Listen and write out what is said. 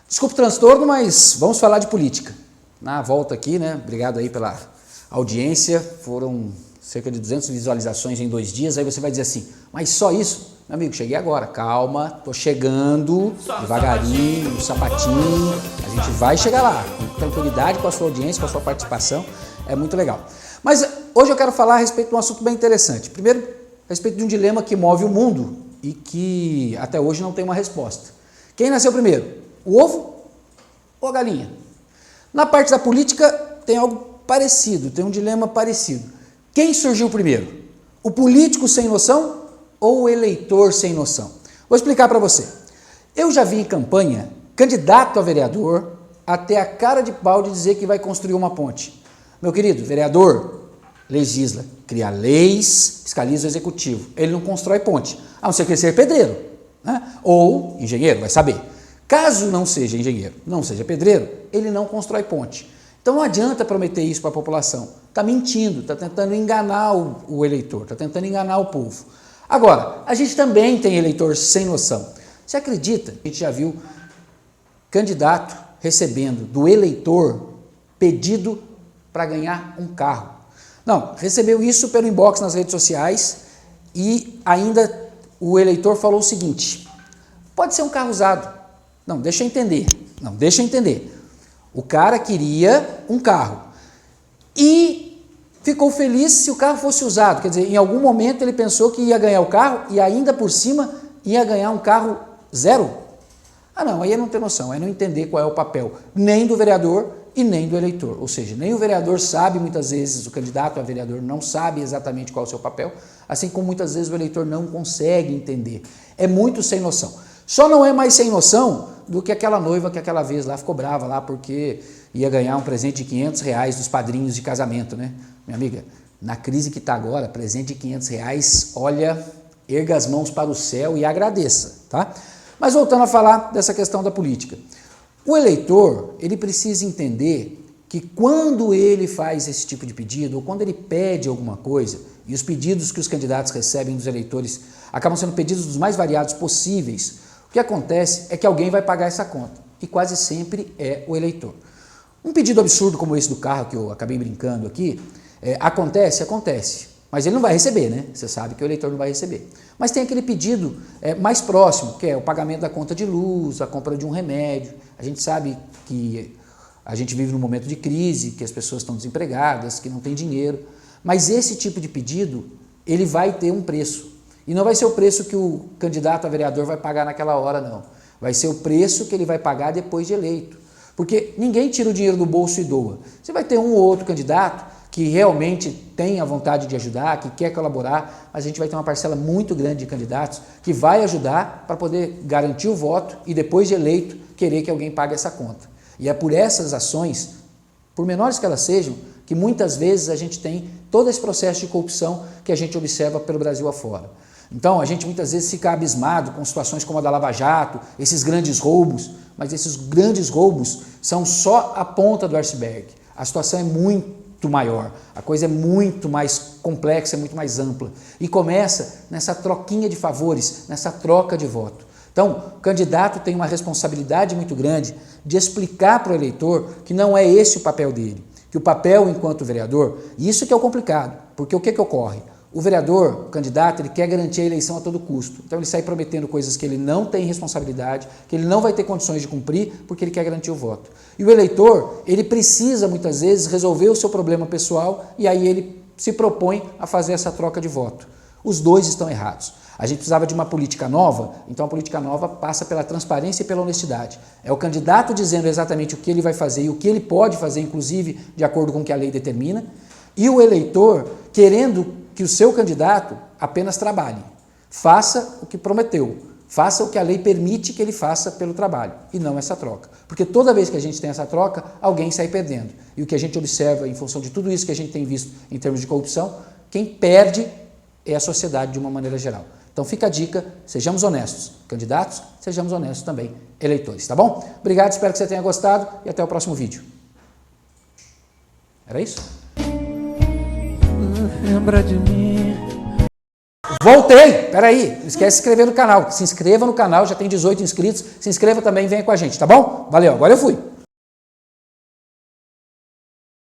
Desculpa o transtorno, mas vamos falar de política. Na volta aqui, né? Obrigado aí pela audiência. Foram cerca de 200 visualizações em 2 dias. Aí você vai dizer assim, mas só isso? Meu amigo, cheguei agora. Calma, tô chegando devagarinho, no sapatinho. A gente vai chegar lá. Com tranquilidade, com a sua audiência, com a sua participação. É muito legal. Mas hoje eu quero falar a respeito de um assunto bem interessante. Primeiro, a respeito de um dilema que move o mundo e que até hoje não tem uma resposta. Quem nasceu primeiro? O ovo ou a galinha? Na parte da política tem algo parecido, tem um dilema parecido. Quem surgiu primeiro? O político sem noção ou o eleitor sem noção? Vou explicar para você. Eu já vi em campanha candidato a vereador até a cara de pau de dizer que vai construir uma ponte. Meu querido, vereador legisla, cria leis, fiscaliza o executivo. Ele não constrói ponte, a não ser que ele seja pedreiro, né? Ou engenheiro, vai saber. Caso não seja engenheiro, não seja pedreiro, ele não constrói ponte. Então não adianta prometer isso para a população. Está mentindo, está tentando enganar o eleitor, está tentando enganar o povo. Agora, a gente também tem eleitor sem noção. Você acredita? A gente já viu candidato recebendo do eleitor pedido para ganhar um carro. Não, recebeu isso pelo inbox nas redes sociais e ainda o eleitor falou o seguinte, pode ser um carro usado. Não, deixa eu entender. O cara queria um carro e ficou feliz se o carro fosse usado. Quer dizer, em algum momento ele pensou que ia ganhar o carro e ainda por cima ia ganhar um carro zero. Ah não, aí é não ter noção, é não entender qual é o papel nem do vereador e nem do eleitor. Ou seja, nem o vereador sabe muitas vezes, o candidato a vereador não sabe exatamente qual é o seu papel, assim como muitas vezes o eleitor não consegue entender. É muito sem noção. Só não é mais sem noção do que aquela noiva que aquela vez lá ficou brava lá porque ia ganhar um presente de R$500 dos padrinhos de casamento, né? Minha amiga, na crise que está agora, presente de R$500, olha, erga as mãos para o céu e agradeça, tá? Mas voltando a falar dessa questão da política. O eleitor, ele precisa entender que quando ele faz esse tipo de pedido, ou quando ele pede alguma coisa, e os pedidos que os candidatos recebem dos eleitores acabam sendo pedidos dos mais variados possíveis, o que acontece é que alguém vai pagar essa conta, e quase sempre é o eleitor. Um pedido absurdo como esse do carro, que eu acabei brincando aqui, acontece, mas ele não vai receber, né? Você sabe que o eleitor não vai receber. Mas tem aquele pedido mais próximo, que é o pagamento da conta de luz, a compra de um remédio. A gente sabe que a gente vive num momento de crise, que as pessoas estão desempregadas, que não tem dinheiro, mas esse tipo de pedido, ele vai ter um preço. E não vai ser o preço que o candidato a vereador vai pagar naquela hora, não. Vai ser o preço que ele vai pagar depois de eleito. Porque ninguém tira o dinheiro do bolso e doa. Você vai ter um ou outro candidato que realmente tem a vontade de ajudar, que quer colaborar, mas a gente vai ter uma parcela muito grande de candidatos que vai ajudar para poder garantir o voto e depois de eleito querer que alguém pague essa conta. E é por essas ações, por menores que elas sejam, que muitas vezes a gente tem todo esse processo de corrupção que a gente observa pelo Brasil afora. Então, a gente muitas vezes fica abismado com situações como a da Lava Jato, esses grandes roubos, mas esses grandes roubos são só a ponta do iceberg. A situação é muito maior, a coisa é muito mais complexa, é muito mais ampla. E começa nessa troquinha de favores, nessa troca de voto. Então, o candidato tem uma responsabilidade muito grande de explicar para o eleitor que não é esse o papel dele, que o papel enquanto vereador, e isso que é o complicado, porque o que ocorre? O vereador, o candidato, ele quer garantir a eleição a todo custo. Então ele sai prometendo coisas que ele não tem responsabilidade, que ele não vai ter condições de cumprir, porque ele quer garantir o voto. E o eleitor, ele precisa muitas vezes resolver o seu problema pessoal e aí ele se propõe a fazer essa troca de voto. Os dois estão errados. A gente precisava de uma política nova, então a política nova passa pela transparência e pela honestidade. É o candidato dizendo exatamente o que ele vai fazer e o que ele pode fazer, inclusive de acordo com o que a lei determina, e o eleitor querendo que o seu candidato apenas trabalhe. Faça o que prometeu, faça o que a lei permite que ele faça pelo trabalho, e não essa troca. Porque toda vez que a gente tem essa troca, alguém sai perdendo. E o que a gente observa em função de tudo isso que a gente tem visto em termos de corrupção, quem perde é a sociedade de uma maneira geral. Então fica a dica, sejamos honestos. Candidatos, sejamos honestos também, eleitores, tá bom? Obrigado, espero que você tenha gostado e até o próximo vídeo. Era isso? Lembra de mim. Voltei, peraí, não esquece de se inscrever no canal. Se inscreva no canal, já tem 18 inscritos. Se inscreva também e venha com a gente, tá bom? Valeu, agora eu fui.